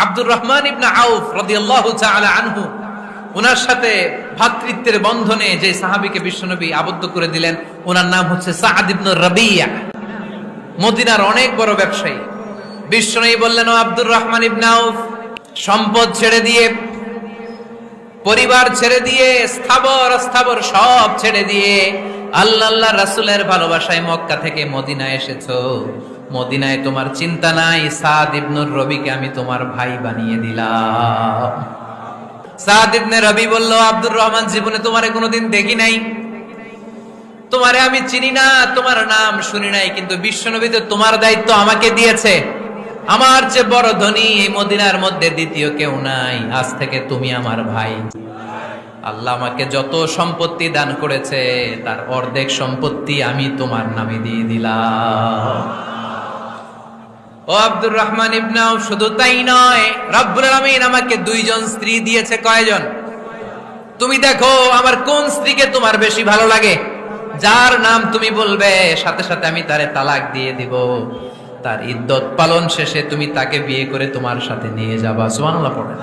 আব্দুর রহমান ইবনে আউফ রাদিয়াল্লাহু তাআলা আনহু, ওনার সাথে ভ্রাতৃত্বের বন্ধনে যে সাহাবীকে বিশ্বনবী আবদ্ধ করে দিলেন, ওনার নাম হচ্ছে সাআদ ইবনে রাবিয়া। মদিনার অনেক বড় ব্যবসায়ী। বিশ্বনবী বললেন, ও আব্দুর রহমান ইবনে আউফ, সম্পদ ছেড়ে দিয়ে, পরিবার ছেড়ে দিয়ে, স্থাবর অস্থাবর সব ছেড়ে দিয়ে আল্লাহ রাসূলের ভালোবাসায় মক্কা থেকে মদিনায় এসেছো। মদিনায় তোমার চিন্তা নাই, সাদ ইবনুর রবিকে আমি তোমার ভাই বানিয়ে দিলাম। সাদ ইবনে রবি বলল, আব্দুর রহমান, জীবনে তোমারে কোনোদিন দেখি নাই, তোমারে আমি চিনি না, তোমার নাম শুনি নাই, কিন্তু বিশ্বনবী তো তোমার দায়িত্ব আমাকে দিয়েছে। আমার চেয়ে বড় ধনী এই মদিনার মধ্যে দ্বিতীয় কেউ নাই। আজ থেকে তুমি আমার ভাই। আল্লাহ আমাকে যত সম্পত্তি দান করেছে তার অর্ধেক সম্পত্তি আমি তোমার নামে দিয়ে দিলাম। ও আব্দুর রহমান ইবনে আউফ, শুধু তাই নয়, রব্বুল আলামিন আমাকে দুইজন স্ত্রী দিয়েছে। কয়জন? তুমি দেখো আমার কোন স্ত্রীকে তোমার বেশি ভালো লাগে, যার নাম তুমি বলবে সাথে সাথে আমি তারে তালাক দিয়ে দিব। তার ইদ্দত পালন শেষে তুমি তাকে বিয়ে করে তোমার সাথে নিয়ে যাবা। সুবহানাল্লাহ পড়েন।